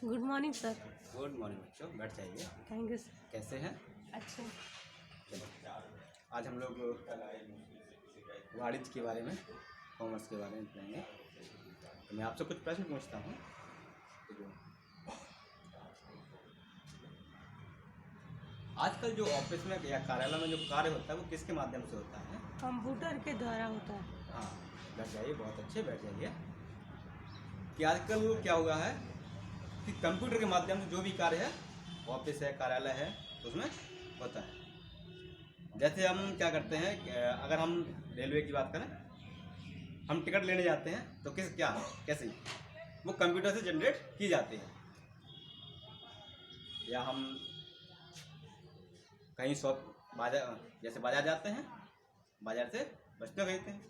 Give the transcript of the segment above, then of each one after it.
Good morning sir. Good morning बच्चों, बैठ जाइए। Thank you sir. कैसे हैं? अच्छा। चलो, आज हम लोग वाणिज्य के बारे में, कॉमर्स के बारे में पढ़ेंगे। तो मैं आपसे कुछ प्रश्न पूछता हूँ। तो जो आजकल जो ऑफिस में या कार्यालय में जो कार्य होता है वो किसके माध्यम से होता है? कंप्यूटर के द्वारा होता है। हाँ, बैठ जाइए, बहुत अच्छे, बैठ जाइए। कि आजकल क्या हुआ है कि कंप्यूटर के माध्यम से जो भी कार्य है, ऑफिस है, कार्यालय है, उसमें होता है। जैसे हम क्या करते हैं, अगर हम रेलवे की बात करें, हम टिकट लेने जाते हैं तो कैसे वो कंप्यूटर से जनरेट की जाती है। या हम कहीं जैसे बाजार जाते हैं, बाजार से वस्तुएं खरीदते हैं।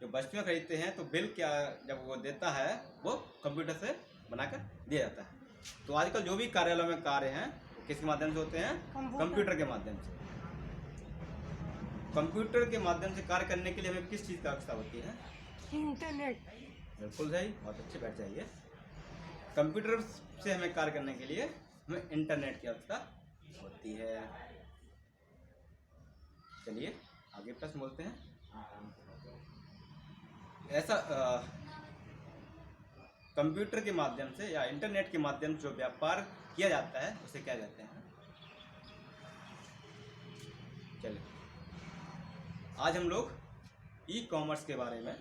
जो वस्तुएं खरीदते हैं तो बिल क्या जब वो देता है वो कंप्यूटर से बनाकर दिया जाता है। तो आजकल जो भी कार्यालय में कार्य हैं वो किसके माध्यम से होते हैं? कंप्यूटर के माध्यम से। कंप्यूटर के माध्यम से कार्य करने के लिए हमें किस चीज़ की आवश्यकता होती है? इंटरनेट। बिल्कुल सही, बहुत अच्छे, बैठ जाइए। कंप्यूटर से हमें कार्य करने के लिए हमें इंटरनेट की आवश्यकता होती है। चलिए आगे प्रश्न बोलते हैं। ऐसा कंप्यूटर के माध्यम से या इंटरनेट के माध्यम से जो व्यापार किया जाता है उसे क्या कहते हैं? चलिए, आज हम लोग ई कॉमर्स के बारे में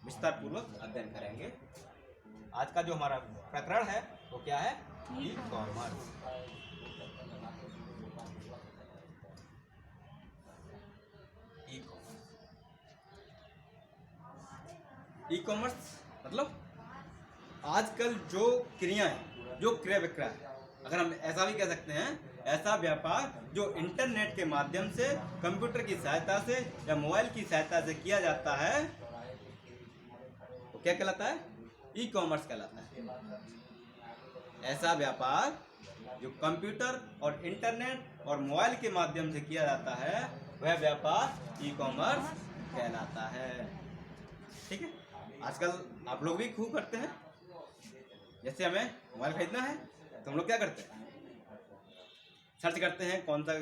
विस्तार पूर्वक अध्ययन करेंगे। आज का जो हमारा प्रकरण है वो क्या है? E commerce. ई कॉमर्स मतलब आजकल जो क्रियाएं, जो क्रय विक्रय, अगर हम ऐसा भी कह सकते हैं, ऐसा व्यापार जो इंटरनेट के माध्यम से, कंप्यूटर की सहायता से या मोबाइल की सहायता से किया जाता है वो क्या कहलाता है? ई कॉमर्स कहलाता है। ऐसा व्यापार जो कंप्यूटर और इंटरनेट और मोबाइल के माध्यम से किया जाता है वह व्यापार ई कॉमर्स कहलाता है। ठीक है, आजकल आप लोग भी खूब करते हैं। जैसे हमें मोबाइल खरीदना है तो हम लोग क्या करते हैं? सर्च करते हैं कौन सा,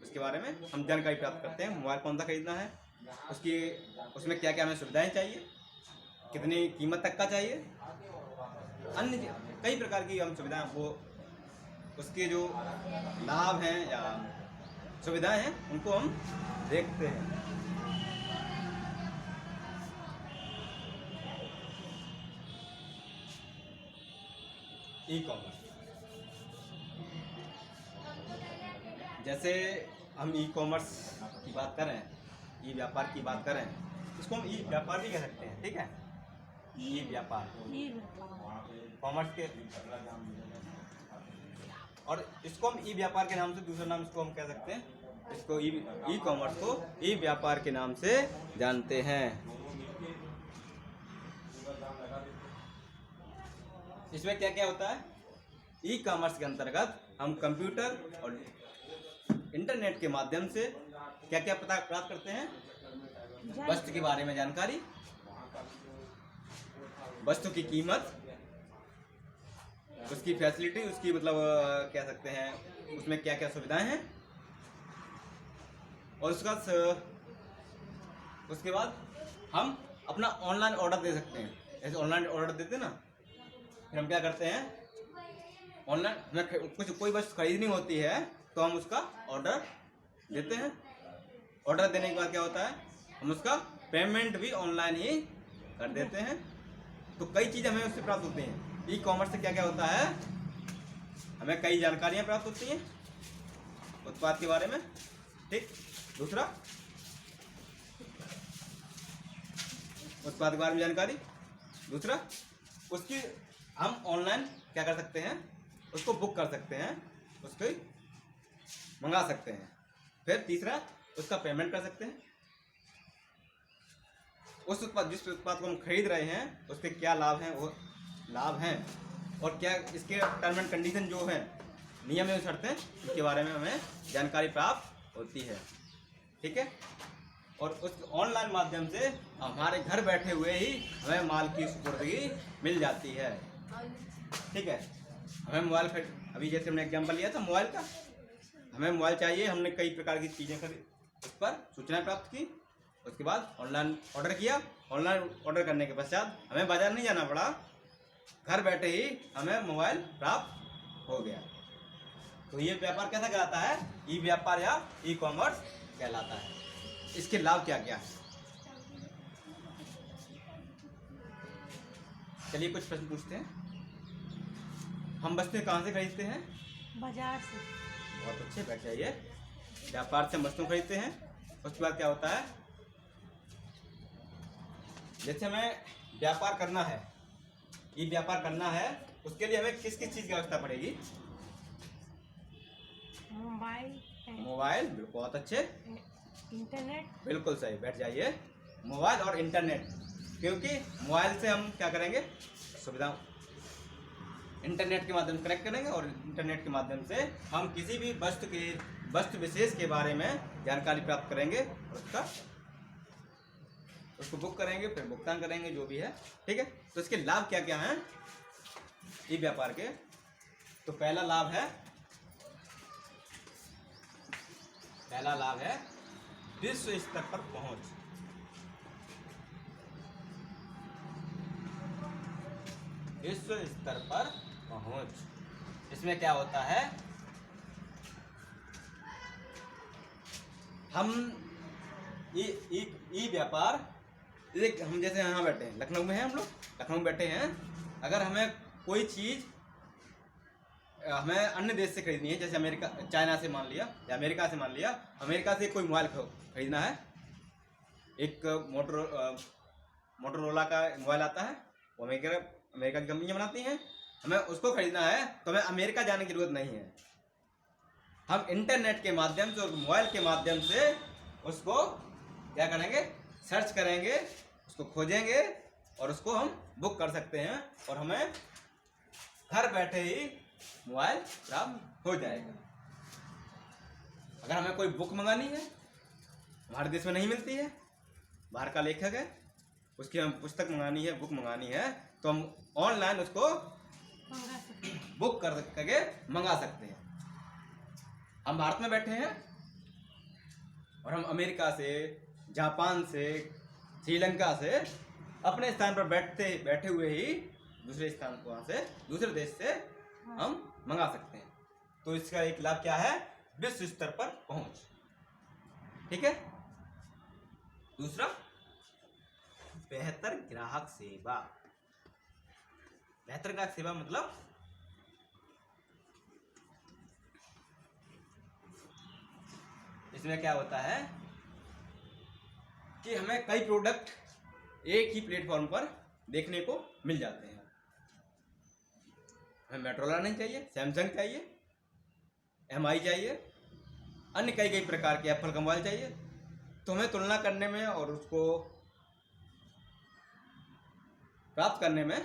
उसके बारे में हम जानकारी प्राप्त करते हैं। मोबाइल कौन सा खरीदना है, उसमें क्या क्या हमें सुविधाएं चाहिए, कितनी कीमत तक का चाहिए, अन्य कई प्रकार की हम सुविधाएं, वो उसके जो लाभ हैं या सुविधाएं हैं उनको हम देखते हैं। ई कॉमर्स, जैसे हम ई कॉमर्स की बात करें, ई व्यापार की बात करें, इसको हम ई व्यापार भी कह सकते हैं। ठीक है, ई व्यापार कॉमर्स के, और इसको हम ई व्यापार के नाम से, दूसरा नाम इसको हम कह सकते हैं, इसको ई कॉमर्स को ई व्यापार के नाम से जानते हैं। इसमें क्या क्या होता है? ई कॉमर्स के अंतर्गत हम कंप्यूटर और इंटरनेट के माध्यम से क्या क्या पता प्राप्त करते हैं? वस्तु के बारे में जानकारी, वस्तु की कीमत, उसकी फैसिलिटी, उसकी मतलब कह सकते हैं उसमें क्या क्या सुविधाएं हैं, और उसके बाद हम अपना ऑनलाइन ऑर्डर दे सकते हैं। ऐसे ऑनलाइन ऑर्डर देते हैं ना, फिर हम क्या करते हैं, ऑनलाइन हमें कोई वस्तु खरीदनी होती है तो हम उसका ऑर्डर देते हैं। ऑर्डर देने के बाद क्या होता है, हम उसका पेमेंट भी ऑनलाइन ही कर देते हैं। तो कई चीज़ें हमें उससे प्राप्त होती हैं। ई कॉमर्स से क्या क्या होता है, हमें कई जानकारियाँ प्राप्त होती हैं उत्पाद के बारे में। ठीक, दूसरा उत्पाद के बारे में जानकारी, दूसरा उसकी हम ऑनलाइन क्या कर सकते हैं, उसको बुक कर सकते हैं, उसको मंगा सकते हैं। फिर तीसरा उसका पेमेंट कर सकते हैं। जिस उत्पाद को हम खरीद रहे हैं उसके क्या लाभ हैं, वो लाभ हैं, और क्या इसके टर्म एंड कंडीशन जो है, नियम एवं शर्तें, इसके बारे में हमें जानकारी प्राप्त होती है। ठीक है, और उस ऑनलाइन माध्यम से हमारे घर बैठे हुए ही हमें माल की सुपुर्दगी मिल जाती है। ठीक है, हमें मोबाइल खरीद, अभी जैसे हमने एग्जांपल लिया था मोबाइल का, हमें मोबाइल चाहिए, हमने कई प्रकार की चीज़ें खरीद, उस पर सूचना प्राप्त की, उसके बाद ऑनलाइन ऑर्डर किया, ऑनलाइन ऑर्डर करने के पश्चात हमें बाजार नहीं जाना पड़ा, घर बैठे ही हमें मोबाइल प्राप्त हो गया। तो ये व्यापार कैसा कहलाता है? ई व्यापार या ई कॉमर्स कहलाता है। इसके लाभ क्या क्या है? चलिए कुछ प्रश्न पूछते हैं। हम वस्तुएं कहाँ से खरीदते हैं? बाजार से। बहुत अच्छे, बैठ जाइए। व्यापार से हम वस्तु खरीदते हैं, उसके बाद क्या होता है? जैसे हमें व्यापार करना है, ये व्यापार करना है, उसके लिए हमें किस किस चीज़ की आवश्यकता पड़ेगी? मोबाइल है, मोबाइल, बहुत अच्छे, इंटरनेट। बिल्कुल सही, बैठ जाइए। मोबाइल और इंटरनेट, क्योंकि मोबाइल से हम क्या करेंगे? सुविधा इंटरनेट के माध्यम से कनेक्ट करेंगे और इंटरनेट के माध्यम से हम किसी भी वस्तु विशेष के बारे में जानकारी प्राप्त करेंगे, उसको बुक करेंगे, फिर भुगतान करेंगे, जो भी है, ठीक है। तो इसके लाभ क्या क्या हैं ई व्यापार के? तो पहला लाभ है विश्व स्तर पर पहुंच। विश्व स्तर पर पहुंच, इसमें क्या होता है? हम ई व्यापार, हम जैसे यहाँ बैठे हैं, लखनऊ में हैं, हम लोग लखनऊ में बैठे हैं, अगर हमें कोई चीज़ हमें अन्य देश से खरीदनी है, जैसे अमेरिका, चाइना से मान लिया, या अमेरिका से मान लिया, अमेरिका से कोई मोबाइल खरीदना है, एक मोटरोला का मोबाइल आता है, वो अमेरिका की कंपनियाँ बनाती हैं, हमें उसको खरीदना है, तो हमें अमेरिका जाने की जरूरत नहीं है। हम इंटरनेट के माध्यम से और मोबाइल के माध्यम से उसको क्या करेंगे? सर्च करेंगे, उसको खोजेंगे और उसको हम बुक कर सकते हैं, और हमें घर बैठे ही मोबाइल प्राप्त हो जाएगा। अगर हमें कोई बुक मंगानी है, हमारे देश में नहीं मिलती है, बाहर का लेखक है, उसकी हम पुस्तक मंगानी है, बुक मंगानी है, तो हम ऑनलाइन उसको बुक करके मंगा सकते हैं। हम भारत में बैठे हैं और हम अमेरिका से, जापान से, श्रीलंका से अपने स्थान पर बैठे हुए ही दूसरे स्थान को, वहाँ से दूसरे देश से हम मंगा सकते हैं। तो इसका एक लाभ क्या है? विश्व स्तर पर पहुंच, ठीक है। दूसरा, बेहतर ग्राहक सेवा। बेहतर ग्राहक सेवा मतलब इसमें क्या होता है कि हमें कई प्रोडक्ट एक ही प्लेटफॉर्म पर देखने को मिल जाते हैं। हमें मोटोरोला नहीं चाहिए, सैमसंग चाहिए, MI चाहिए, अन्य कई प्रकार के एप्पल का मोबाइल चाहिए, तो हमें तुलना करने में और उसको प्राप्त करने में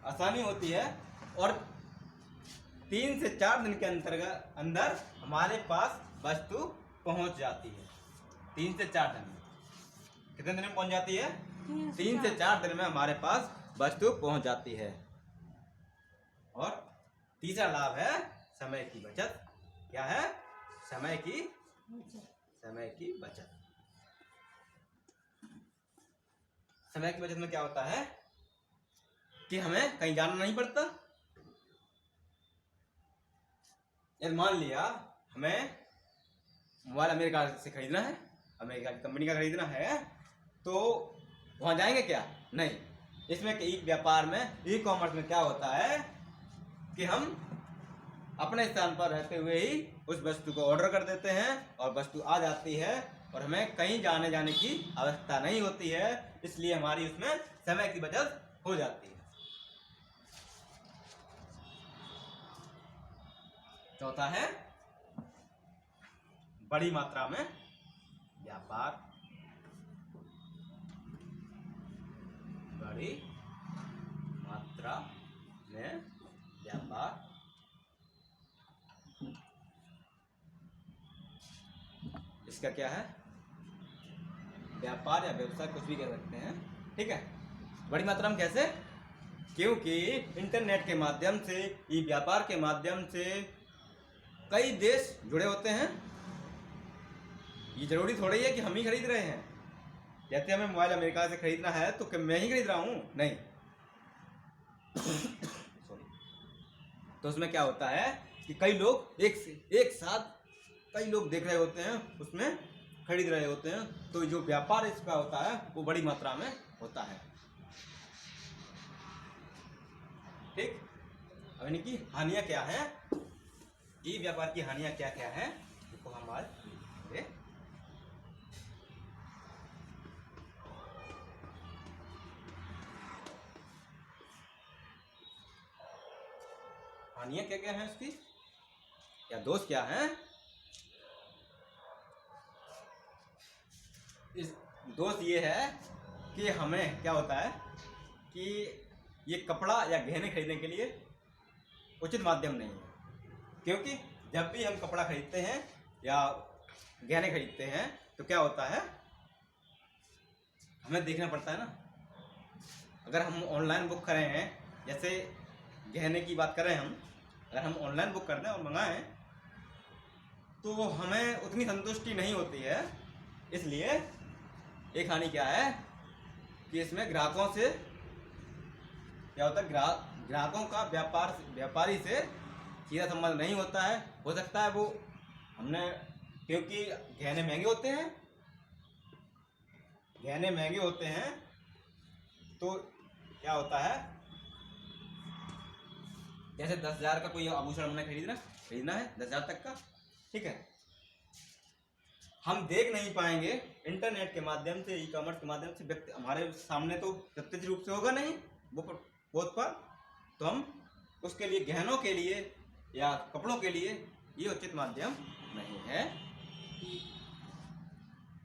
आसानी होती है, और 3 से 4 दिन के अंदर हमारे पास वस्तु पहुंच जाती है। 3 से 4 दिन में, कितने दिन में पहुंच जाती है? 3 से 4 दिन में हमारे पास वस्तु पहुंच जाती है। और तीसरा लाभ है समय की बचत। क्या है? समय की बचत। समय की बचत में क्या होता है कि हमें कहीं जाना नहीं पड़ता। यदि मान लिया हमें मोबाइल अमेरिका से खरीदना है, अमेरिका की कंपनी का खरीदना है, तो वहां जाएंगे क्या? नहीं। इसमें ई व्यापार में, ई कॉमर्स में क्या होता है कि हम अपने स्थान पर रहते हुए ही उस वस्तु को ऑर्डर कर देते हैं और वस्तु आ जाती है, और हमें कहीं जाने की आवश्यकता नहीं होती है, इसलिए हमारी उसमें समय की बचत हो जाती है। चौथा है बड़ी मात्रा में व्यापार। बड़ी मात्रा में व्यापार इसका क्या है? व्यापार या व्यवसाय, कुछ भी कह सकते हैं, ठीक है। बड़ी मात्रा में कैसे? क्योंकि इंटरनेट के माध्यम से, ई व्यापार के माध्यम से कई देश जुड़े होते हैं। ये जरूरी थोड़ी है कि हम ही खरीद रहे हैं। जैसे हमें मोबाइल अमेरिका से खरीदना है तो क्या मैं ही खरीद रहा हूँ? नहीं। सॉरी। तो उसमें क्या होता है कि कई लोग एक साथ कई लोग देख रहे होते हैं, उसमें खरीद रहे होते हैं। तो जो व्यापार इसका होता है वो बड़ी मात्रा में होता है। ठीक। अब इनकी हानियां क्या है, ई व्यापार की हानियां क्या क्या है, इसको हम आज देखेंगे। हानियां क्या क्या है इसकी, या दोष क्या है? इस दोष ये है कि हमें क्या होता है कि ये कपड़ा या गहने खरीदने के लिए उचित माध्यम नहीं है। क्योंकि जब भी हम कपड़ा खरीदते हैं या गहने खरीदते हैं तो क्या होता है, हमें देखना पड़ता है ना। अगर हम ऑनलाइन बुक करें हैं, जैसे गहने की बात करें हम, अगर हम ऑनलाइन बुक कर दें और मंगाएं तो हमें उतनी संतुष्टि नहीं होती है। इसलिए एक हानि क्या है कि इसमें ग्राहकों से क्या होता है, ग्राहकों का व्यापारी से सीधा संबंध नहीं होता है। हो सकता है वो हमने, क्योंकि गहने महंगे होते हैं तो क्या होता है, जैसे 10,000 का कोई आभूषण हमने खरीदना है 10,000 तक का, ठीक है। हम देख नहीं पाएंगे इंटरनेट के माध्यम से, ई कॉमर्स के माध्यम से, व्यक्ति हमारे सामने तो प्रत्यक्ष रूप से होगा नहीं वो पोत पर, तो हम उसके लिए, गहनों के लिए या कपड़ों के लिए ये उचित माध्यम नहीं है।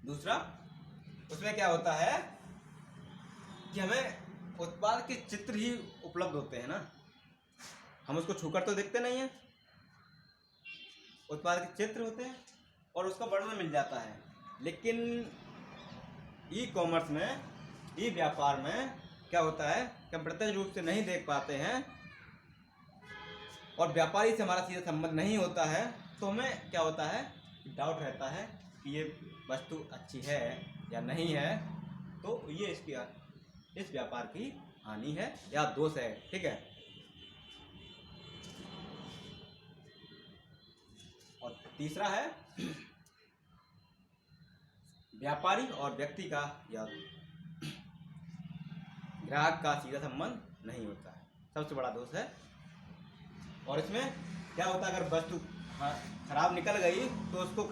दूसरा, उसमें क्या होता है कि हमें उत्पाद के चित्र ही उपलब्ध होते हैं ना, हम उसको छूकर तो देखते नहीं हैं। उत्पाद के चित्र होते हैं और उसका वर्णन मिल जाता है। लेकिन ई कॉमर्स में, ई व्यापार में क्या होता है कि हम प्रत्यक्ष रूप से नहीं देख पाते हैं और व्यापारी से हमारा सीधा संबंध नहीं होता है। तो हमें क्या होता है, डाउट रहता है कि ये वस्तु अच्छी है या नहीं है। तो ये इस व्यापार की हानि है या दोष है, ठीक है। और तीसरा है व्यापारी और व्यक्ति का या ग्राहक का सीधा संबंध नहीं होता है, सबसे बड़ा दोष है। और इसमें क्या होता है, अगर वस्तु खराब निकल गई तो उसको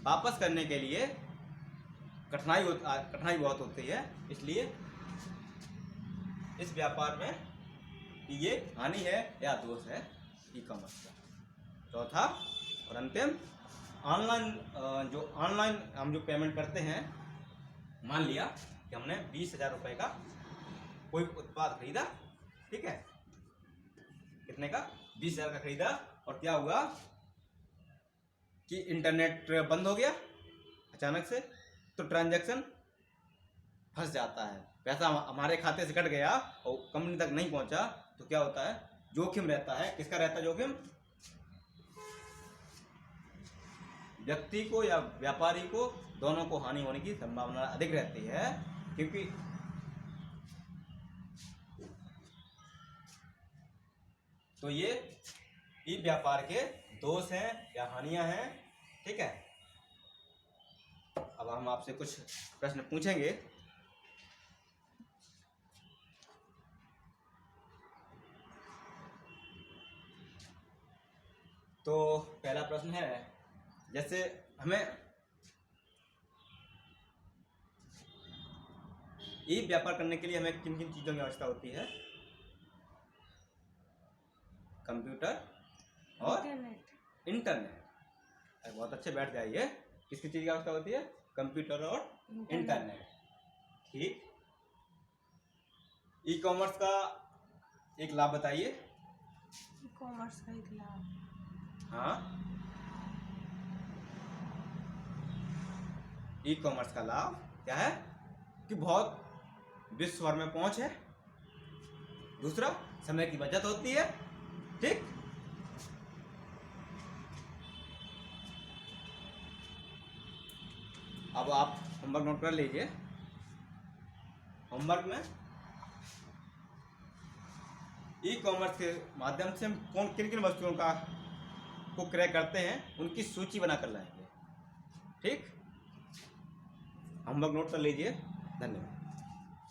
वापस करने के लिए कठिनाई बहुत होती है। इसलिए इस व्यापार में ये हानि है या दोष है ई कॉमर्स का। चौथा और अंतिम, ऑनलाइन हम जो पेमेंट करते हैं, मान लिया कि हमने 20,000 रुपये का कोई उत्पाद खरीदा, ठीक है। कितने का? 20,000 का खरीदा, और क्या हुआ कि इंटरनेट बंद हो गया अचानक से, तो ट्रांजैक्शन फंस जाता है, पैसा हमारे खाते से कट गया और कंपनी तक नहीं पहुंचा। तो क्या होता है, जोखिम रहता है। किसका रहता है जोखिम? व्यक्ति को या व्यापारी को, दोनों को हानि होने की संभावना अधिक रहती है। क्योंकि तो ये ई व्यापार के दोष हैं या हानियां हैं, ठीक है। अब हम आपसे कुछ प्रश्न पूछेंगे। तो पहला प्रश्न है, जैसे हमें ई व्यापार करने के लिए हमें किन किन चीज़ों की आवश्यकता होती है? कंप्यूटर और इंटरनेट। बहुत अच्छे बैठ जाइए। किसकी चीज़ की आवश्यकता होती है? कंप्यूटर और इंटरनेट, ठीक। ई कॉमर्स का एक लाभ बताइए। ई कॉमर्स का एक लाभ, हाँ, ई कॉमर्स का लाभ क्या है कि बहुत विश्व भर में पहुंच है, दूसरा समय की बचत होती है। ठीक, अब आप होमवर्क नोट कर लीजिए। होमवर्क में ई कॉमर्स के माध्यम से हम किन किन वस्तुओं को क्रय करते हैं उनकी सूची बनाकर लाएंगे। ठीक, होमवर्क नोट कर लीजिए। धन्यवाद।